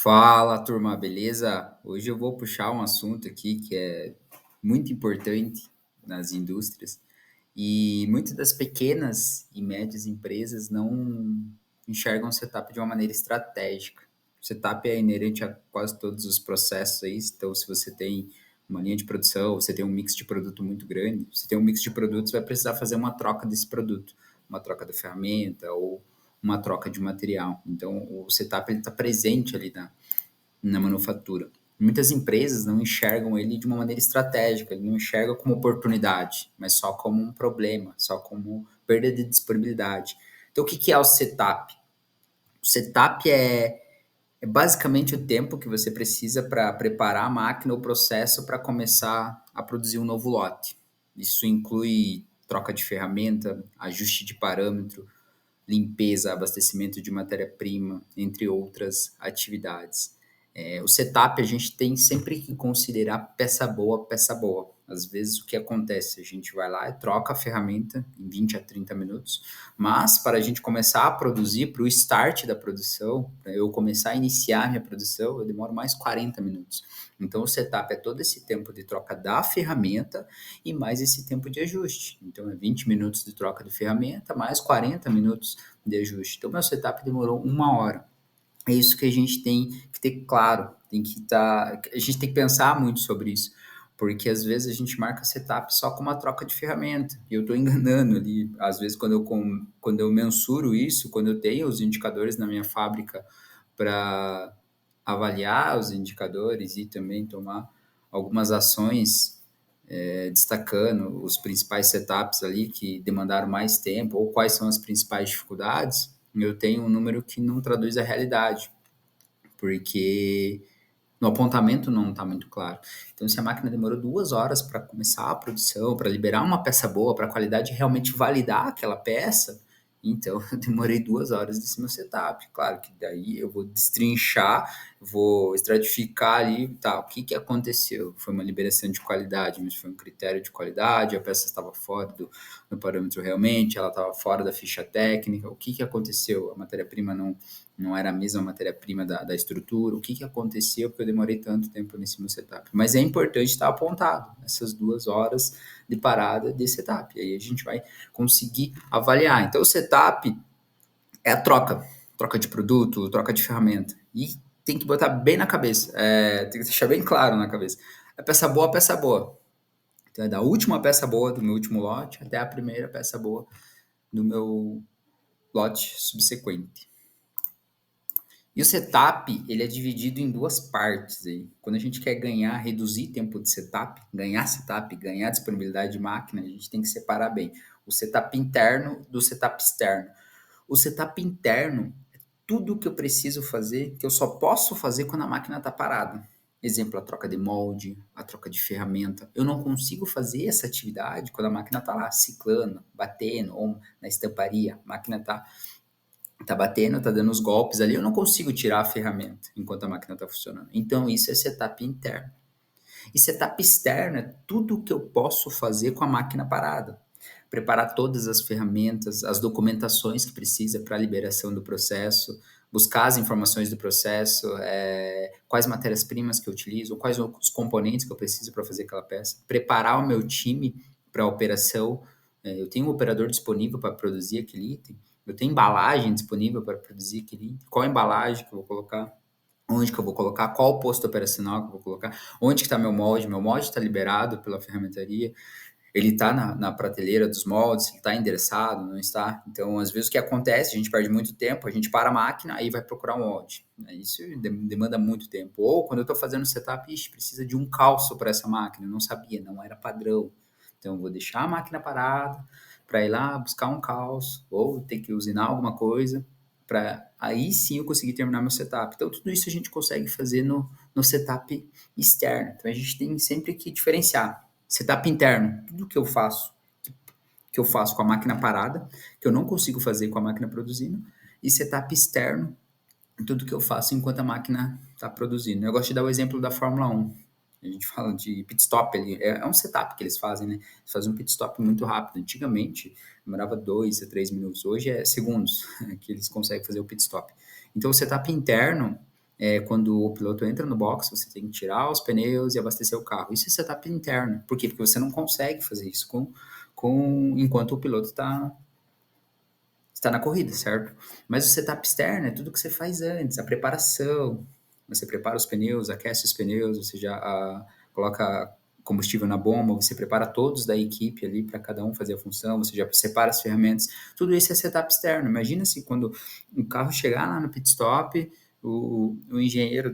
Fala, turma, beleza? Hoje eu vou puxar um assunto aqui que é muito importante nas indústrias e muitas das pequenas e médias empresas não enxergam o setup de uma maneira estratégica. O setup é inerente a quase todos os processos aí, então se você tem uma linha de produção, você tem um mix de produto muito grande, você tem um mix de produtos, vai precisar fazer uma troca desse produto, uma troca da ferramenta ou uma troca de material. Então, o setup está presente ali na manufatura. Muitas empresas não enxergam ele de uma maneira estratégica, ele não enxerga como oportunidade, mas só como um problema, só como perda de disponibilidade. Então, o que que é o setup? O setup é basicamente o tempo que você precisa para preparar a máquina ou processo para começar a produzir um novo lote. Isso inclui troca de ferramenta, ajuste de parâmetro, limpeza, abastecimento de matéria-prima, entre outras atividades. O setup a gente tem sempre que considerar peça boa, peça boa. Às vezes o que acontece? A gente vai lá e troca a ferramenta em 20 a 30 minutos, mas para a gente começar a produzir, para o start da produção, para eu começar a iniciar a minha produção, eu demoro mais 40 minutos. Então o setup é todo esse tempo de troca da ferramenta e mais esse tempo de ajuste. Então é 20 minutos de troca de ferramenta, mais 40 minutos de ajuste. Então meu setup demorou 1 hora. É isso que a gente tem que ter claro, a gente tem que pensar muito sobre isso, porque às vezes a gente marca setup só com uma troca de ferramenta, e eu estou enganando ali, às vezes quando eu mensuro isso, quando eu tenho os indicadores na minha fábrica para avaliar os indicadores e também tomar algumas ações, destacando os principais setups ali que demandaram mais tempo ou quais são as principais dificuldades, eu tenho um número que não traduz a realidade, porque no apontamento não está muito claro. Então, se a máquina demorou 2 horas para começar a produção, para liberar uma peça boa, para a qualidade realmente validar aquela peça, então eu demorei 2 horas desse meu setup. Claro que daí eu vou destrinchar, vou estratificar ali, tá, o que que aconteceu? Foi uma liberação de qualidade, mas foi um critério de qualidade, a peça estava fora do parâmetro realmente, ela estava fora da ficha técnica, o que que aconteceu? A matéria-prima não era a mesma matéria-prima da estrutura, o que que aconteceu porque eu demorei tanto tempo nesse meu setup. Mas é importante estar apontado essas 2 horas de parada de setup, e aí a gente vai conseguir avaliar. Então o setup é a troca de produto, troca de ferramenta, e tem que botar bem na cabeça, tem que deixar bem claro na cabeça. A peça boa, a peça boa. Então é da última peça boa do meu último lote até a primeira peça boa do meu lote subsequente. E o setup, ele é dividido em duas partes aí. Quando a gente quer ganhar, reduzir tempo de setup, ganhar disponibilidade de máquina, a gente tem que separar bem o setup interno do setup externo. O setup interno é tudo o que eu preciso fazer, que eu só posso fazer quando a máquina está parada. Exemplo, a troca de molde, a troca de ferramenta. Eu não consigo fazer essa atividade quando a máquina está lá ciclando, batendo, ou na estamparia. A máquina tá batendo, tá dando os golpes ali, eu não consigo tirar a ferramenta enquanto a máquina tá funcionando. Então, isso é setup interno. E setup externo é tudo o que eu posso fazer com a máquina parada. Preparar todas as ferramentas, as documentações que precisa para a liberação do processo, buscar as informações do processo, quais matérias-primas que eu utilizo, quais os componentes que eu preciso para fazer aquela peça, preparar o meu time para a operação. Eu tenho um operador disponível para produzir aquele item, eu tenho embalagem disponível para produzir aquele item, qual embalagem que eu vou colocar, onde que eu vou colocar, qual o posto operacional que eu vou colocar, onde que está meu molde está liberado pela ferramentaria, ele está na prateleira dos moldes, ele está endereçado, não está? Então, às vezes o que acontece, a gente perde muito tempo, a gente para a máquina, aí vai procurar um molde. Isso demanda muito tempo. Ou quando eu estou fazendo setup, precisa de um calço para essa máquina, eu não sabia, não era padrão. Então, eu vou deixar a máquina parada para ir lá buscar um calço, ou ter que usinar alguma coisa, para aí sim eu conseguir terminar meu setup. Então, tudo isso a gente consegue fazer no setup externo. Então, a gente tem sempre que diferenciar. Setup interno, tudo que eu faço com a máquina parada, que eu não consigo fazer com a máquina produzindo, e setup externo, tudo que eu faço enquanto a máquina está produzindo. Eu gosto de dar o exemplo da Fórmula 1. A gente fala de pit stop ali, é um setup que eles fazem, né? Eles fazem um pit stop muito rápido. Antigamente, demorava 2 a 3 minutos. Hoje é segundos que eles conseguem fazer o pit stop. Então, o setup interno quando o piloto entra no box, você tem que tirar os pneus e abastecer o carro. Isso é setup interno. Por quê? Porque você não consegue fazer isso enquanto o piloto está na corrida, certo? Mas o setup externo é tudo que você faz antes, a preparação. Você prepara os pneus, aquece os pneus, você já coloca combustível na bomba, você prepara todos da equipe ali para cada um fazer a função, você já separa as ferramentas. Tudo isso é setup externo. Imagina se quando um carro chegar lá no pit stop, o engenheiro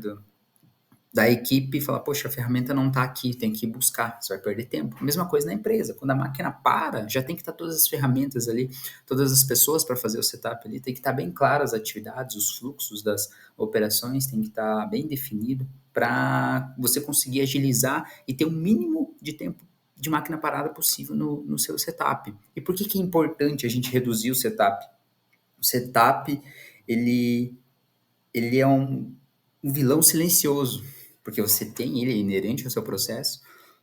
da equipe fala, poxa, a ferramenta não está aqui, tem que ir buscar, você vai perder tempo. Mesma coisa na empresa, quando a máquina para, já tem que estar todas as ferramentas ali, todas as pessoas para fazer o setup ali, tem que estar bem claras as atividades, os fluxos das operações, tem que estar bem definido para você conseguir agilizar e ter o mínimo de tempo de máquina parada possível no seu setup. E por que é importante a gente reduzir o setup? O setup, ele, ele é um vilão silencioso, porque você tem ele, é inerente ao seu processo,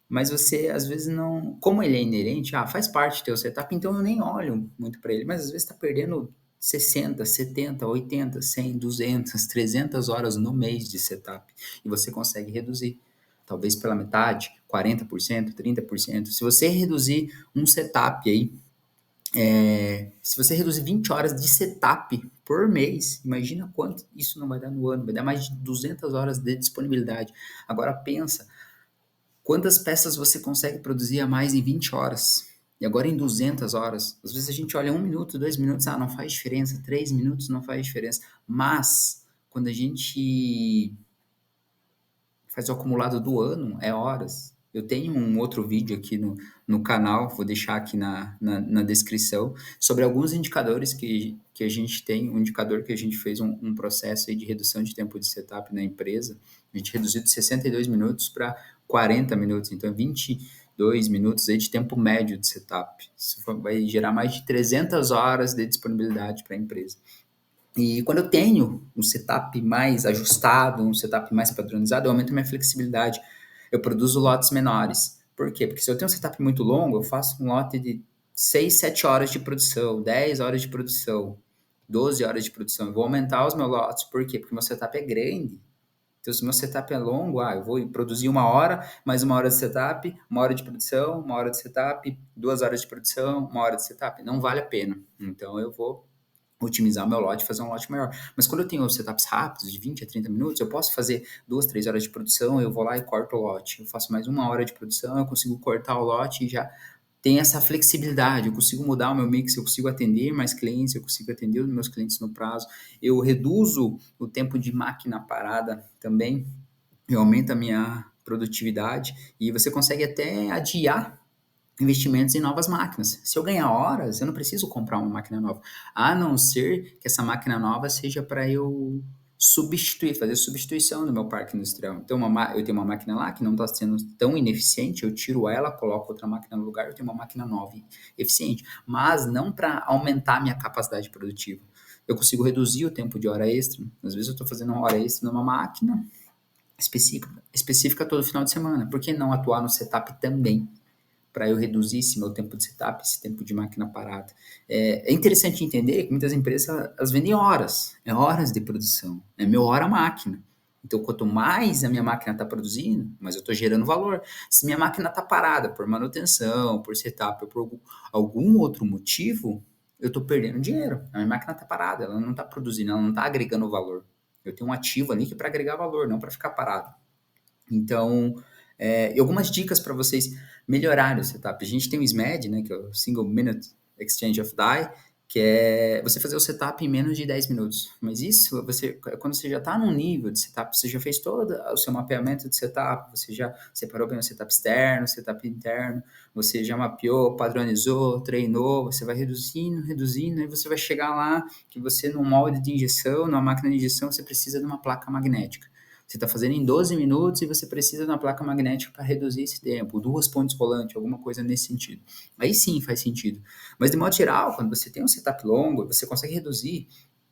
mas você às vezes não. Como ele é inerente, faz parte do teu setup, então eu nem olho muito para ele, mas às vezes está perdendo 60, 70, 80, 100, 200, 300 horas no mês de setup e você consegue reduzir. Talvez pela metade, 40%, 30%. Se você reduzir um setup aí, se você reduzir 20 horas de setup por mês, imagina quanto isso não vai dar no ano, vai dar mais de 200 horas de disponibilidade. Agora pensa, quantas peças você consegue produzir a mais em 20 horas? E agora em 200 horas? Às vezes a gente olha 1 minuto, 2 minutos, não faz diferença, 3 minutos não faz diferença. Mas, quando a gente faz o acumulado do ano, é horas. Eu tenho um outro vídeo aqui no canal, vou deixar aqui na descrição, sobre alguns indicadores que a gente tem, um indicador que a gente fez um processo aí de redução de tempo de setup na empresa, a gente reduziu de 62 minutos para 40 minutos, então 22 minutos aí de tempo médio de setup. Isso vai gerar mais de 300 horas de disponibilidade para a empresa. E quando eu tenho um setup mais ajustado, um setup mais padronizado, eu aumento minha flexibilidade. Eu produzo lotes menores. Por quê? Porque se eu tenho um setup muito longo, eu faço um lote de 6, 7 horas de produção, 10 horas de produção, 12 horas de produção. Eu vou aumentar os meus lotes. Por quê? Porque meu setup é grande. Então, se meu setup é longo, eu vou produzir 1 hora, mais 1 hora de setup, 1 hora de produção, 1 hora de setup, 2 horas de produção, 1 hora de setup. Não vale a pena. Então, eu vou otimizar meu lote, fazer um lote maior. Mas quando eu tenho setups rápidos, de 20 a 30 minutos, eu posso fazer 2, 3 horas de produção, eu vou lá e corto o lote. Eu faço mais 1 hora de produção, eu consigo cortar o lote e já tem essa flexibilidade, eu consigo mudar o meu mix, eu consigo atender mais clientes, eu consigo atender os meus clientes no prazo, eu reduzo o tempo de máquina parada também, eu aumento a minha produtividade e você consegue até adiar investimentos em novas máquinas. Se eu ganhar horas, eu não preciso comprar uma máquina nova, a não ser que essa máquina nova seja para eu substituir, fazer substituição do meu parque industrial. Então, eu tenho uma máquina lá que não está sendo tão ineficiente, eu tiro ela, coloco outra máquina no lugar, eu tenho uma máquina nova e eficiente, mas não para aumentar a minha capacidade produtiva. Eu consigo reduzir o tempo de hora extra. Às vezes eu estou fazendo uma hora extra numa máquina específica todo final de semana. Por que não atuar no setup também? Para eu reduzir esse meu tempo de setup, esse tempo de máquina parada. É interessante entender que muitas empresas elas vendem horas, é horas de produção, é meu hora máquina. Então, quanto mais a minha máquina está produzindo, mais eu estou gerando valor. Se minha máquina está parada por manutenção, por setup, ou por algum outro motivo, eu estou perdendo dinheiro. A minha máquina está parada, ela não está produzindo, ela não está agregando valor. Eu tenho um ativo ali que é para agregar valor, não para ficar parado. Então, e algumas dicas para vocês melhorarem o setup. A gente tem o SMED, né, que é o Single Minute Exchange of Die, que é você fazer o setup em menos de 10 minutos. Mas isso, quando você já está num nível de setup, você já fez todo o seu mapeamento de setup, você já separou bem o setup externo, o setup interno, você já mapeou, padronizou, treinou, você vai reduzindo, reduzindo, e você vai chegar lá que você, num molde de injeção, numa máquina de injeção, você precisa de uma placa magnética. Você está fazendo em 12 minutos e você precisa de uma placa magnética para reduzir esse tempo, 2 pontes rolantes, alguma coisa nesse sentido. Aí sim faz sentido. Mas de modo geral, quando você tem um setup longo, você consegue reduzir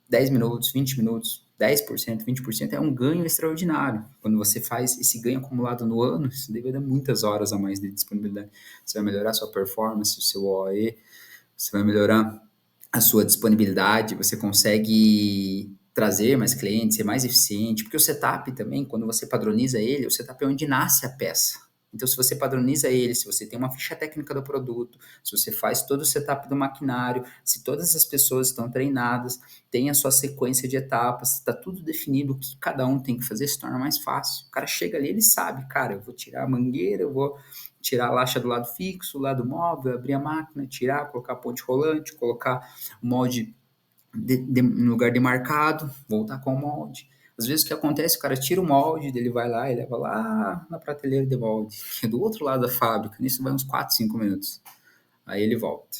10 minutos, 20 minutos, 10%, 20%, é um ganho extraordinário. Quando você faz esse ganho acumulado no ano, isso deve dar muitas horas a mais de disponibilidade. Você vai melhorar a sua performance, o seu OE, você vai melhorar a sua disponibilidade, você consegue trazer mais clientes, ser mais eficiente, porque o setup também, quando você padroniza ele, o setup é onde nasce a peça. Então, se você padroniza ele, se você tem uma ficha técnica do produto, se você faz todo o setup do maquinário, se todas as pessoas estão treinadas, tem a sua sequência de etapas, está tudo definido, o que cada um tem que fazer, se torna mais fácil. O cara chega ali, ele sabe, cara, eu vou tirar a mangueira, eu vou tirar a laxa do lado fixo, o lado móvel, abrir a máquina, tirar, colocar a ponte rolante, colocar o molde no lugar demarcado, voltar com o molde. Às vezes o que acontece, o cara tira o molde, ele vai lá e leva lá na prateleira de molde, que é do outro lado da fábrica, nisso vai uns 4, 5 minutos. Aí ele volta.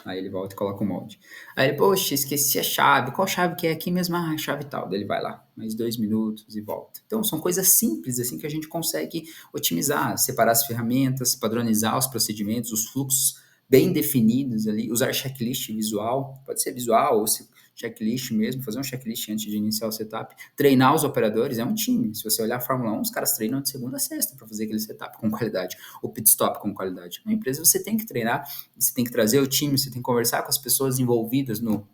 Aí ele volta e coloca o molde. Aí ele, poxa, esqueci a chave. Qual chave que é aqui mesmo? Ah, a chave tal. Daí ele vai lá, mais 2 minutos e volta. Então, são coisas simples, assim, que a gente consegue otimizar, separar as ferramentas, padronizar os procedimentos, os fluxos bem definidos ali, usar checklist visual, pode ser visual ou checklist mesmo, fazer um checklist antes de iniciar o setup, treinar os operadores, é um time. Se você olhar a Fórmula 1, os caras treinam de segunda a sexta para fazer aquele setup com qualidade, o pit stop com qualidade. Na empresa você tem que treinar, você tem que trazer o time, você tem que conversar com as pessoas envolvidas no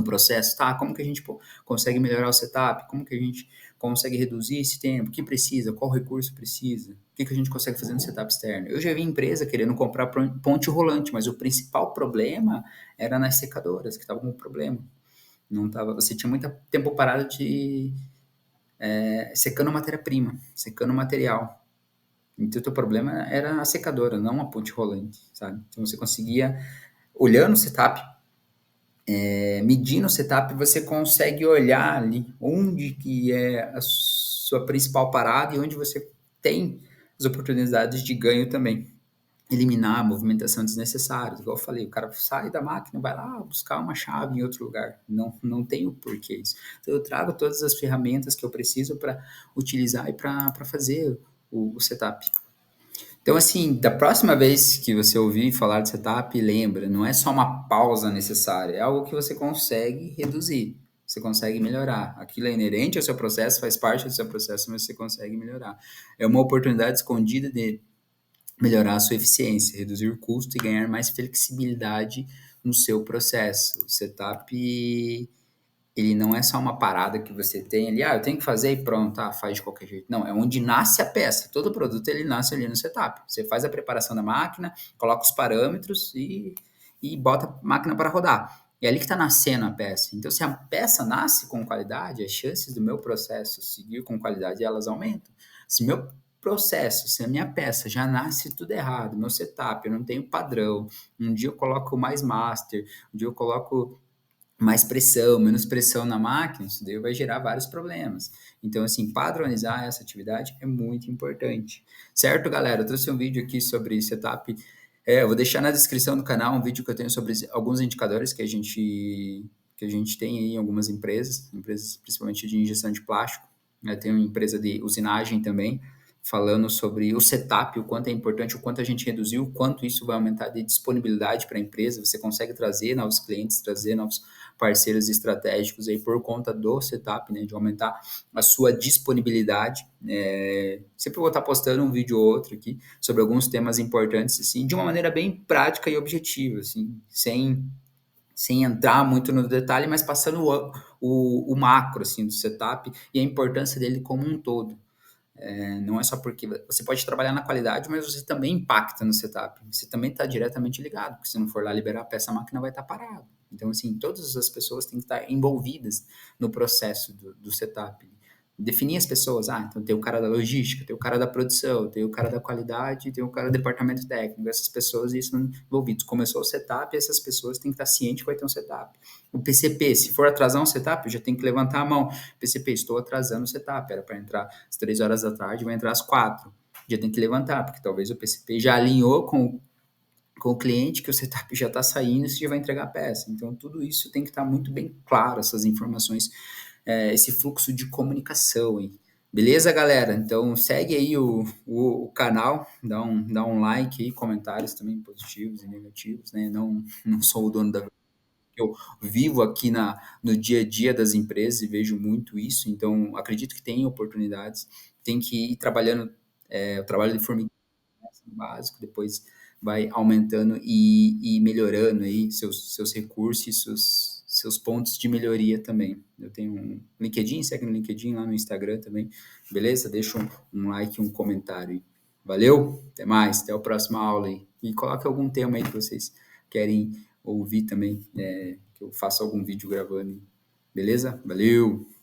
processo, tá? Como que a gente consegue melhorar o setup? Como que a gente consegue reduzir esse tempo? O que precisa? Qual recurso precisa? O que a gente consegue fazer no setup externo? Eu já vi empresa querendo comprar ponte rolante, mas o principal problema era nas secadoras, que estavam com problema. Não tava, você tinha muito tempo parado de secando matéria-prima, secando material. Então, o teu problema era a secadora, não a ponte rolante, sabe? Então, você conseguia, olhando o setup, medindo o setup, você consegue olhar ali onde que é a sua principal parada e onde você tem as oportunidades de ganho também. Eliminar a movimentação desnecessária. Igual eu falei, o cara sai da máquina, vai lá buscar uma chave em outro lugar. Não tem o porquê isso. Então, eu trago todas as ferramentas que eu preciso para utilizar e para fazer o setup. Então, assim, da próxima vez que você ouvir falar de setup, lembra, não é só uma pausa necessária, é algo que você consegue reduzir, você consegue melhorar. Aquilo é inerente ao seu processo, faz parte do seu processo, mas você consegue melhorar. É uma oportunidade escondida de melhorar a sua eficiência, reduzir o custo e ganhar mais flexibilidade no seu processo. O setup, ele não é só uma parada que você tem ali, eu tenho que fazer e pronto, faz de qualquer jeito. Não, é onde nasce a peça. Todo produto, ele nasce ali no setup. Você faz a preparação da máquina, coloca os parâmetros e bota a máquina para rodar. É ali que está nascendo a peça. Então, se a peça nasce com qualidade, as chances do meu processo seguir com qualidade, elas aumentam. Se meu processo, se a minha peça já nasce tudo errado, meu setup, eu não tenho padrão, um dia eu coloco mais master, um dia eu coloco mais pressão, menos pressão na máquina, isso daí vai gerar vários problemas. Então, assim, padronizar essa atividade é muito importante. Certo, galera? Eu trouxe um vídeo aqui sobre setup. Eu vou deixar na descrição do canal um vídeo que eu tenho sobre alguns indicadores que a gente tem aí em algumas empresas principalmente de injeção de plástico. Tem uma empresa de usinagem também, falando sobre o setup, o quanto é importante, o quanto a gente reduziu, o quanto isso vai aumentar de disponibilidade para a empresa. Você consegue trazer novos clientes, trazer novos parceiros estratégicos aí por conta do setup, né, de aumentar a sua disponibilidade. Sempre vou estar postando um vídeo ou outro aqui sobre alguns temas importantes, assim, de uma maneira bem prática e objetiva, assim, sem entrar muito no detalhe, mas passando o macro, assim, do setup e a importância dele como um todo. Não é só porque você pode trabalhar na qualidade, mas você também impacta no setup. Você também está diretamente ligado, porque se não for lá liberar a peça, a máquina vai estar parada. Então, assim, todas as pessoas têm que estar envolvidas no processo do setup. Definir as pessoas, então tem o cara da logística, tem o cara da produção, tem o cara da qualidade, tem o cara do departamento técnico. Essas pessoas estão envolvidas. Começou o setup, essas pessoas têm que estar cientes que vai ter um setup. O PCP, se for atrasar um setup, eu já tenho que levantar a mão. PCP, estou atrasando o setup, era para entrar às 3 horas da tarde, vai entrar às 4. Já tem que levantar, porque talvez o PCP já alinhou com o cliente que o setup já está saindo e você já vai entregar a peça. Então, tudo isso tem que estar muito bem claro, essas informações, esse fluxo de comunicação. Hein? Beleza, galera? Então, segue aí o canal, dá um like aí, comentários também positivos e negativos, né? Não sou o dono da eu vivo aqui no dia a dia das empresas e vejo muito isso, então acredito que tem oportunidades, tem que ir trabalhando, o trabalho de formiguinha básico, depois vai aumentando e melhorando aí seus recursos e seus seus pontos de melhoria também. Eu tenho um LinkedIn, segue no LinkedIn, lá no Instagram também, beleza? Deixa um like, um comentário aí. Valeu, até mais, até a próxima aula aí. E coloque algum tema aí que vocês querem ouvir também, que eu faça algum vídeo gravando, beleza? Valeu!